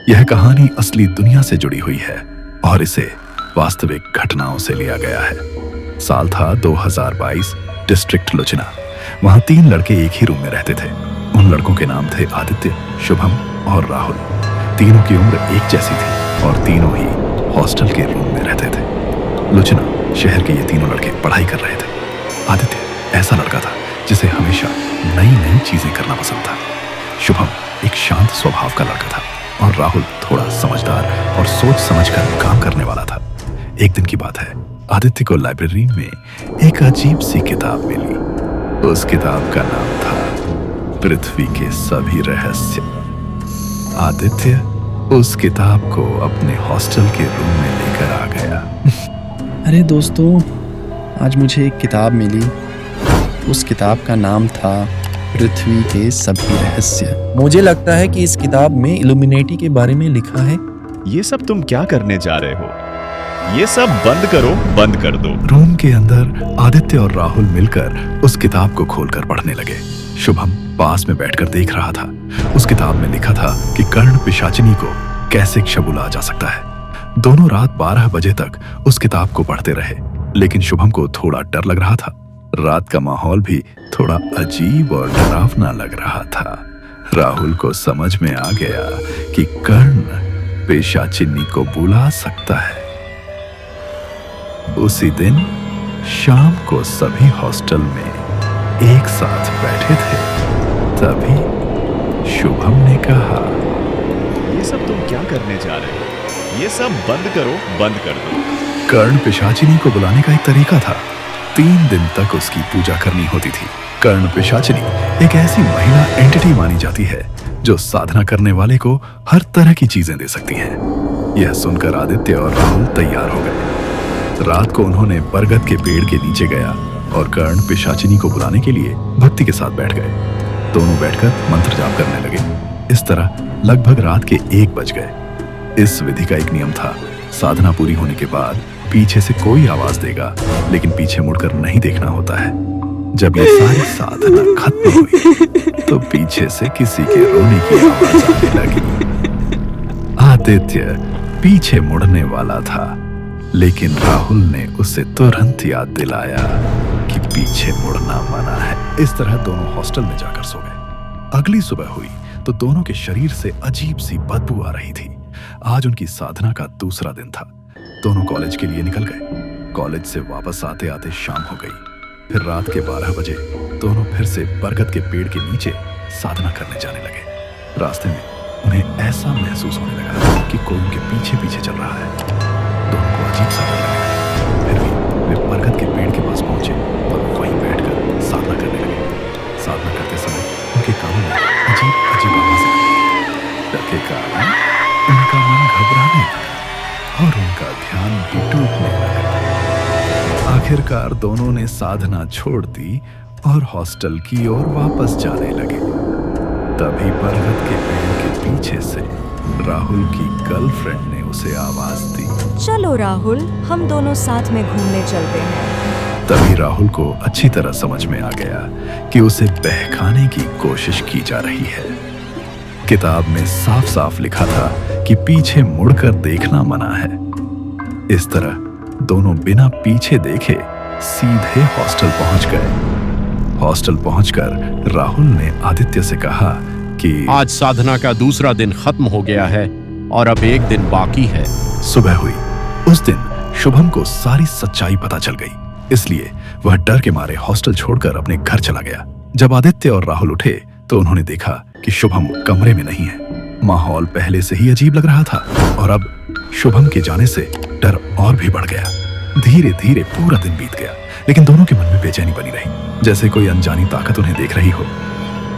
यह कहानी असली दुनिया से जुड़ी हुई है और इसे वास्तविक घटनाओं से लिया गया है। साल था 2022, डिस्ट्रिक्ट लुचिना। वहां 3 लड़के एक ही रूम में रहते थे। उन लड़कों के नाम थे आदित्य, शुभम और राहुल। तीनों की उम्र एक जैसी थी और तीनों ही हॉस्टल के रूम में रहते थे। लुचिना शहर के ये तीनों लड़के पढ़ाई कर रहे थे। आदित्य ऐसा लड़का था जिसे हमेशा नई नई चीजें करना पसंद था। शुभम एक शांत स्वभाव का लड़का था और राहुल थोड़ा समझदार और सोच समझकर काम करने वाला था। एक दिन की बात है, आदित्य को लाइब्रेरी में एक अजीब सी किताब मिली। उस किताब का नाम था पृथ्वी के सभी रहस्य। आदित्य उस किताब को अपने हॉस्टल के रूम में लेकर आ गया। अरे दोस्तों, आज मुझे एक किताब मिली। उस किताब का नाम था पृथ्वी के सभी रहस्य। मुझे लगता है कि इस किताब में इल्यूमिनेटी के बारे में लिखा है। ये सब तुम क्या करने जा रहे हो? ये सब बंद करो, बंद कर दो। रूम के अंदर आदित्य और राहुल मिलकर उस किताब को खोलकर पढ़ने लगे। शुभम पास में बैठकर देख रहा था। उस किताब में लिखा था कि कर्ण पिशाचिनी को कैसे शबुला जा सकता है। दोनों रात 12 बजे तक उस किताब को पढ़ते रहे, लेकिन शुभम को थोड़ा डर लग रहा था। रात का माहौल भी थोड़ा अजीब और डरावना लग रहा था। राहुल को समझ में आ गया कि कर्ण पिशाचिनी को बुला सकता है। उसी दिन शाम को सभी हॉस्टल में एक साथ बैठे थे। तभी शुभम ने कहा, ये सब तुम क्या करने जा रहे हो? ये सब बंद करो, बंद कर दो। कर्ण पिशाचिनी को बुलाने का एक तरीका था। 3 दिन तक उसकी पूजा करनी होती थी। कर्ण पिशाचिनी एक ऐसी महिला एंटिटी मानी जाती है जो साधना करने वाले को हर तरह की चीजें दे सकती है। यह सुनकर आदित्य और राहुल तैयार हो गए। रात को उन्होंने बरगद के पेड़ के नीचे गया और कर्ण पिशाचिनी को बुलाने के लिए भक्ति के साथ बैठ गए। दोनों बैठकर मंत्र जाप करने लगे। इस तरह लगभग रात के 1 बज गए। इस विधि का एक नियम था, साधना पूरी होने के बाद पीछे से कोई आवाज देगा, लेकिन पीछे मुड़कर नहीं देखना होता है। जब ये सारी साधना खत्म हुई तो पीछे से किसी के रोने की आवाज आने लगी। आदित्य पीछे मुड़ने वाला था, लेकिन राहुल ने उसे तुरंत याद दिलाया कि पीछे मुड़ना मना है। इस तरह दोनों हॉस्टल में जाकर सो गए। अगली सुबह हुई तो दोनों के शरीर से अजीब सी बदबू आ रही थी। आज उनकी साधना का दूसरा दिन था। दोनों कॉलेज के लिए निकल गए। कॉलेज से वापस आते आते शाम हो गई। फिर रात के 12 बजे दोनों फिर से बरगद के पेड़ के नीचे साधना करने जाने लगे। रास्ते में उन्हें ऐसा महसूस होने लगा कि कोई उनके पीछे पीछे चल रहा है। दोनों को अजीब सा डर लगा। फिर भी वे बरगद के पेड़ के पास पहुंचे और वहीं बैठकर साधना करने लगे। साधना करते समय उनके कानों में अजीब अजीब आवाजें आई। डर के कारण उनका मन घबराने लगा और उनका ध्यान भी टूटने लगा। आखिरकार दोनों ने साधना छोड़ दी और हॉस्टल की ओर वापस जाने लगे। तभी बरगद के पेड़ के पीछे से राहुल की गर्लफ्रेंड ने उसे आवाज दी, चलो राहुल, हम दोनों साथ में घूमने चलते हैं। तभी राहुल को अच्छी तरह समझ में आ गया कि उसे बहकाने की कोशिश की जा रही है। किताब में साफ साफ लिखा था कि पीछे मुड़कर देखना मना है। इस तरह दोनों बिना पीछे देखे सीधे हॉस्टल पहुंच गए। हॉस्टल पहुंचकर राहुल ने आदित्य से कहा कि आज साधना का दूसरा दिन खत्म हो गया है और अब 1 दिन बाकी है। सुबह हुई। उस दिन शुभम को सारी सच्चाई पता चल गई, इसलिए वह डर के मारे हॉस्टल छोड़कर अपने घर चला गया। जब आदित्य और राहुल उठे तो उन्होंने देखा कि शुभम कमरे में नहीं है। माहौल पहले से ही अजीब लग रहा था और अब शुभम के जाने से डर और भी बढ़ गया। धीरे धीरे पूरा दिन बीत गया, लेकिन दोनों के मन में बेचैनी बनी रही, जैसे कोई अनजानी ताकत उन्हें देख रही हो।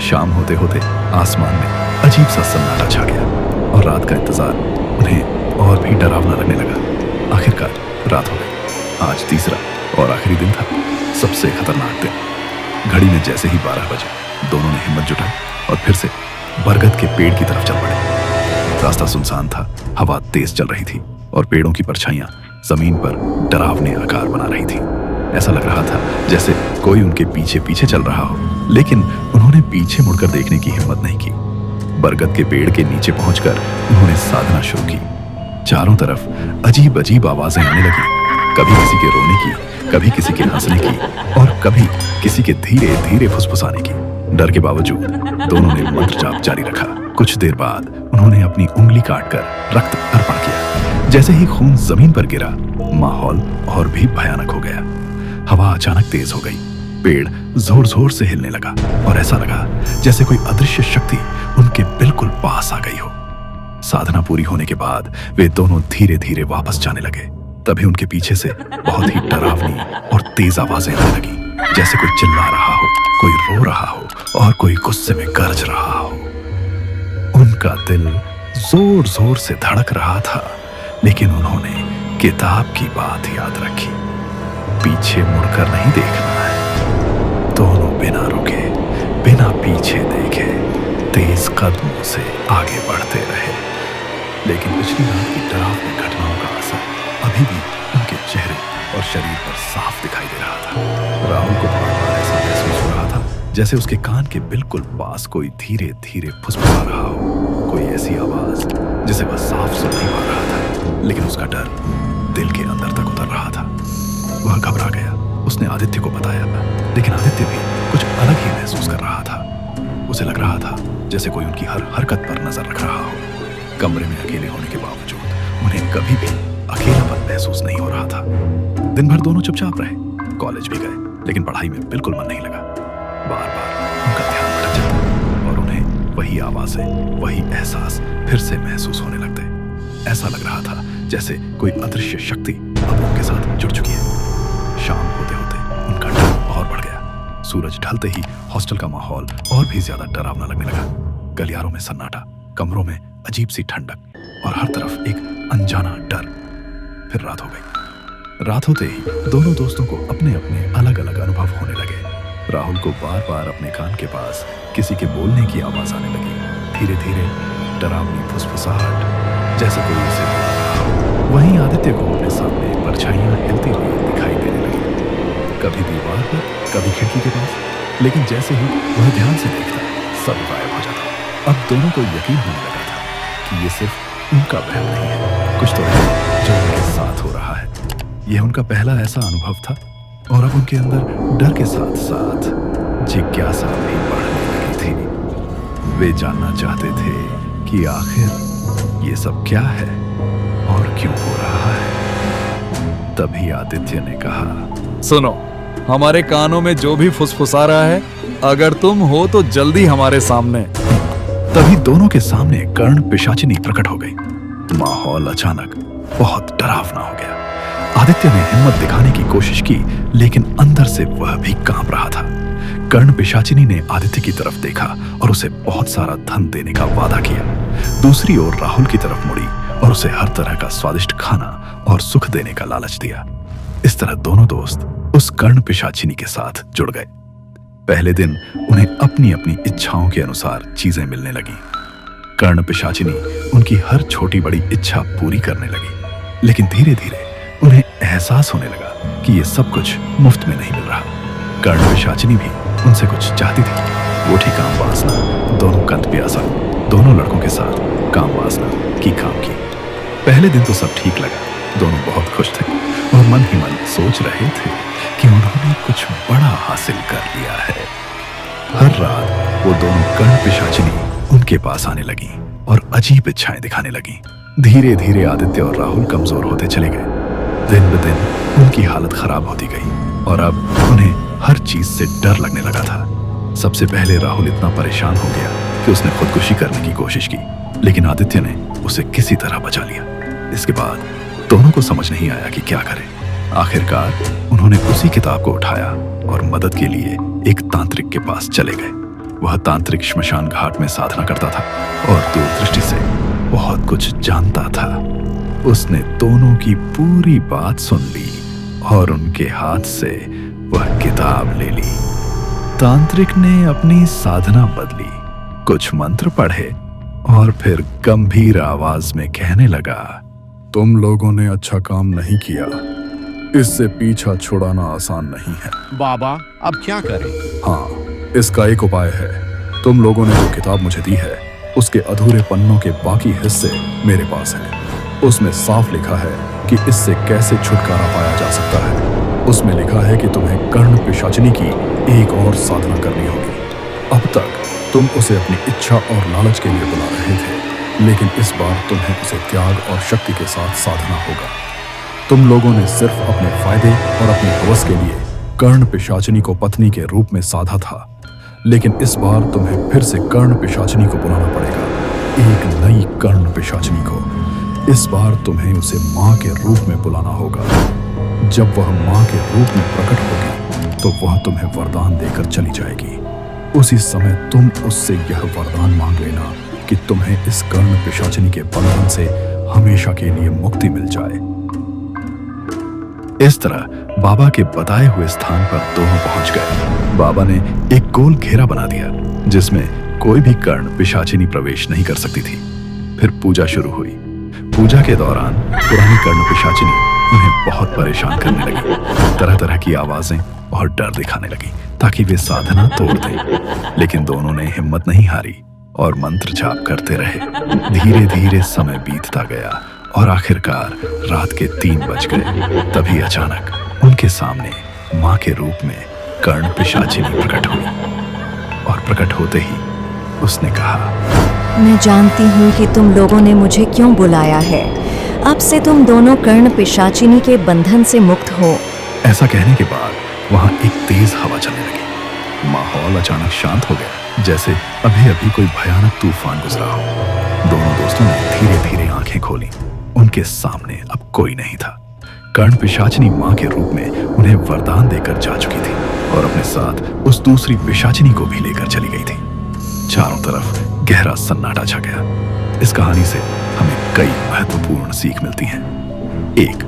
शाम होते होते आसमान में अजीब सा सन्नाटा छा गया और रात का इंतजार उन्हें और भी डरावना लगने लगा। आखिरकार रात हो गई। आज तीसरा और आखिरी दिन था, सबसे खतरनाक दिन। घड़ी में जैसे ही 12 बजे दोनों ने हिम्मत जुटाई और फिर से बरगद के पेड़ की तरफ चल पड़े। रास्ता सुनसान था, हवा तेज चल रही थी और पेड़ों की परछाइयां जमीन पर डरावने आकार बना रही थी। ऐसा लग रहा था जैसे कोई उनके पीछे पीछे चल रहा हो, लेकिन उन्होंने पीछे मुड़कर देखने की हिम्मत नहीं की। बरगद के पेड़ के नीचे पहुंचकर उन्होंने साधना शुरू की। चारों तरफ अजीब अजीब आवाजें आने लगी, कभी किसी के रोने की, कभी किसी के हंसने की और कभी किसी के धीरे धीरे फुसफुसाने की। डर के बावजूद दोनों ने मंत्र जाप जारी रखा। कुछ देर बाद उन्होंने अपनी उंगली काटकर रक्त अर्पण किया। जैसे ही खून जमीन पर गिरा, माहौल और भी भयानक हो गया। हवा अचानक तेज हो गई, पेड़ जोर जोर से हिलने लगा और ऐसा लगा जैसे कोई अदृश्य शक्ति उनके बिल्कुल पास आ गई हो। साधना पूरी होने के बाद वे दोनों धीरे धीरे वापस जाने लगे। तभी उनके पीछे से बहुत ही डरावनी और तेज आवाजें आने लगी, जैसे कोई चिल्ला रहा हो, कोई रो रहा हो और कोई गुस्से में गरज रहा हो। उनका दिल जोर जोर से धड़क रहा था, लेकिन उन्होंने किताब की बात याद रखी। पीछे मुड़कर नहीं देखना है। दोनों बिना रुके, बिना पीछे देखे तेज कदमों से आगे बढ़ते रहे। लेकिन पिछली रात की डरावनी घटनाओं का असर अभी भी उनके चेहरे और शरीर पर साफ दिखाई दे रहा था। राहुल को बार-बार ऐसा महसूस हो रहा था जैसे उसके कान के बिल्कुल पास कोई धीरे धीरे फुसफुसा रहा हो, कोई ऐसी आवाज जिसे वह साफ सुन नहीं पा रहा था। लेकिन उसका डर दिल के अंदर तक उतर रहा था। वह घबरा गया। उसने आदित्य को बताया, लेकिन आदित्य भी कुछ अलग ही महसूस कर रहा था। उसे लग रहा था जैसे कोई उनकी हर हरकत पर नजर रख रहा हो। कमरे में अकेले होने के बावजूद उन्हें कभी भी अकेलापन महसूस नहीं हो रहा था। दिन भर दोनों चुपचाप रहे, कॉलेज भी गए, लेकिन पढ़ाई में बिल्कुल मन नहीं लगा। बार बार उनका ध्यान भटक जाता और उन्हें वही आवाजें, वही एहसास फिर से महसूस होने लगते। ऐसा लग रहा था जैसे कोई अदृश्य शक्ति अब उनके साथ जुड़ चुकी है। शाम होते होते उनका डर और बढ़ गया। सूरज ढलते ही हॉस्टल का माहौल और भी ज्यादा डरावना लगने लगा। गलियारों में सन्नाटा, कमरों में अजीब सी ठंडक और हर तरफ एक अनजाना डर। फिर रात हो गई। रात होते ही दोनों दोस्तों को अपने अपने अलग अलग अनुभव होने लगे। राहुल को बार बार अपने कान के पास किसी के बोलने की आवाज आने लगी। धीरे धीरे डरावनी फुसफुसाहट, जैसे कोई उसे बुला रहा हो। वहीं आदित्य को अपने सामने परछाइयां हिलती हुई दिखाई देने लगी, कभी दीवार पर, कभी खिड़की के पास। लेकिन जैसे ही वह ध्यान से देखता, सब गायब हो जाता। अब दोनों को यकीन होने लगा था कि ये सिर्फ उनका वहम नहीं है, कुछ तो है जो उनके साथ हो रहा है। यह उनका पहला ऐसा अनुभव था और अब उनके अंदर डर के साथ साथ जिज्ञासा भी बढ़ने लगी थी। वे जानना चाहते थे कि आखिर ये सब क्या है और क्यों हो रहा है। तभी आदित्य ने कहा, सुनो, हमारे कानों में जो भी फुसफुसा रहा है, अगर तुम हो तो जल्दी हमारे सामने। तभी दोनों के सामने कर्ण पिशाचिनी प्रकट हो गई। माहौल अचानक बहुत डरावना हो गया। आदित्य ने हिम्मत दिखाने की कोशिश की, लेकिन अंदर से वह भी कांप रहा था। कर्ण पिशाचिनी ने आदित्य की तरफ देखा और उसे बहुत सारा धन देने का वादा किया। दूसरी ओर राहुल की तरफ मुड़ी और उसे हर तरह का स्वादिष्ट खाना और सुख देने का लालच दिया। इस तरह दोनों दोस्त उस कर्ण पिशाचिनी के साथ जुड़ गए। पहले दिन उन्हें अपनी अपनी इच्छाओं के अनुसार चीजें मिलने लगी। कर्ण पिशाचिनी उनकी हर छोटी बड़ी इच्छा पूरी करने लगी, लेकिन धीरे धीरे उन्हें एहसास होने लगा कि ये सब कुछ मुफ्त में नहीं मिल रहा। कर्ण पिशाचिनी भी उनसे कुछ चाहती थी। वो ठीक काम वासना, दोनों कंत प्यासा, दोनों लड़कों के साथ काम वासना की काम की। पहले दिन तो सब ठीक लगा, दोनों बहुत खुश थे और मन ही मन सोच रहे थे कि उन्होंने कुछ बड़ा हासिल कर लिया है। हर रात वो दोनों कर्ण पिशाचिनी उनके पास आने लगी और अजीब इच्छाएं दिखाने लगी। धीरे धीरे आदित्य और राहुल कमजोर होते चले गए। दिन ब दिन उनकी हालत खराब होती गई और अब उन्हें हर चीज से डर लगने लगा था। सबसे पहले राहुल इतना परेशान हो गया कि उसने खुदकुशी करने की कोशिश की, लेकिन आदित्य ने उसे किसी तरह बचा लिया। इसके बाद दोनों को समझ नहीं आया कि क्या करें। आखिरकार उन्होंने उसी किताब को उठाया और मदद के लिए एक तांत्रिक के पास चले गए। वह तांत्रिक श्मशान घाट में साधना करता था और दूरदृष्टि से बहुत कुछ जानता था। उसने दोनों की पूरी बात सुन ली और उनके हाथ से वह किताब ले ली। तांत्रिक ने अपनी साधना बदली, कुछ मंत्र पढ़े और फिर गंभीर आवाज में कहने लगा, तुम लोगों ने अच्छा काम नहीं किया। इससे पीछा छुड़ाना आसान नहीं है। बाबा, अब क्या करें? हाँ, इसका एक उपाय है। तुम लोगों ने जो किताब मुझे दी है, उसके अधूरे पन्नों के बाकी हिस्से मेरे पास हैं। उसमें साफ लिखा है कि इससे कैसे छुटकारा पाया जा सकता है। उसमें लिखा है कि तुम्हें कर्ण पिशाचिनी की एक और साधना करनी होगी। अब तक तुम उसे अपनी इच्छा और लालच के लिए बुला रहे थे, लेकिन इस बार तुम्हें उसे त्याग और शक्ति के साथ साधना होगा। तुम लोगों ने सिर्फ अपने फायदे और अपनी हवस के लिए कर्ण पिशाचिनी को पत्नी के रूप में साधा था, लेकिन इस बार तुम्हें फिर से कर्ण पिशाचिनी को बुलाना पड़ेगा, एक नई कर्ण पिशाचिनी को। इस बार तुम्हें उसे माँ के रूप में बुलाना होगा। जब वह माँ के रूप में प्रकट होगी तो वह तुम्हें वरदान देकर चली जाएगी। उसी समय तुम उससे यह वरदान मांग लेना कि तुम्हें इस कर्ण पिशाचिनी के बंधन से हमेशा के लिए मुक्ति मिल जाए। इस तरह बाबा के बताए हुए स्थान पर दोनों पहुंच गए। बाबा ने एक गोल घेरा बना दिया जिसमें कोई भी कर्ण पिशाचिनी प्रवेश नहीं कर सकती थी। फिर पूजा शुरू हुई। पूजा के दौरान पुरानी कर्ण पिशाचिनी उन्हें बहुत परेशान करने लगी। तरह तरह की आवाजें और डर दिखाने लगी ताकि वे साधना तोड़ दें, लेकिन दोनों ने हिम्मत नहीं हारी और मंत्र जाप करते रहे। धीरे धीरे समय बीतता गया और आखिरकार रात के 3 बज गए। तभी अचानक उनके सामने माँ के रूप में कर्ण पिशाचिनी प्रकट हुई और प्रकट होते ही उसने कहा, मैं जानती हूँ कि तुम लोगों ने मुझे क्यों बुलाया है। अब से तुम दोनों कर्ण पिशाचिनी के बंधन से मुक्त हो। ऐसा कहने के बाद वहां एक तेज हवा चलने लगी। माहौल अचानक शांत हो गया, जैसे अभी अभी कोई भयानक तूफान गुजरा हो। दोनों दोस्तों ने धीरे धीरे आंखें खोली। उनके सामने अब कोई नहीं था। कर्ण पिशाचिनी माँ के रूप में उन्हें वरदान देकर जा चुकी थी और अपने साथ उस दूसरी पिशाचिनी को भी लेकर चली गई थी। चारों तरफ गहरा सन्नाटा छा गया। इस कहानी से हमें कई महत्वपूर्ण सीख मिलती हैं। 1.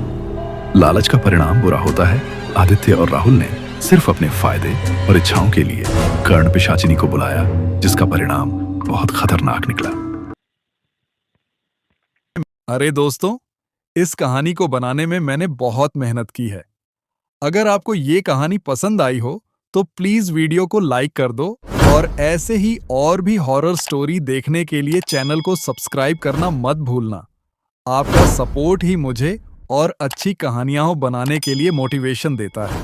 लालच का परिणाम बुरा होता है। आदित्य और राहुल ने सिर्फ अपने फायदे और इच्छाओं के लिए कर्ण पिशाचिनी को बुलाया, जिसका परिणाम बहुत खतरनाक निकला। अरे दोस्तों, इस कहानी को बनाने में मैंने बहुत मेहनत की है। अगर आपको ये कहानी पसंद आई हो तो प्लीज वीडियो को लाइक कर दो और ऐसे ही और भी हॉरर स्टोरी देखने के लिए चैनल को सब्सक्राइब करना मत भूलना। आपका सपोर्ट ही मुझे और अच्छी कहानियां बनाने के लिए मोटिवेशन देता है।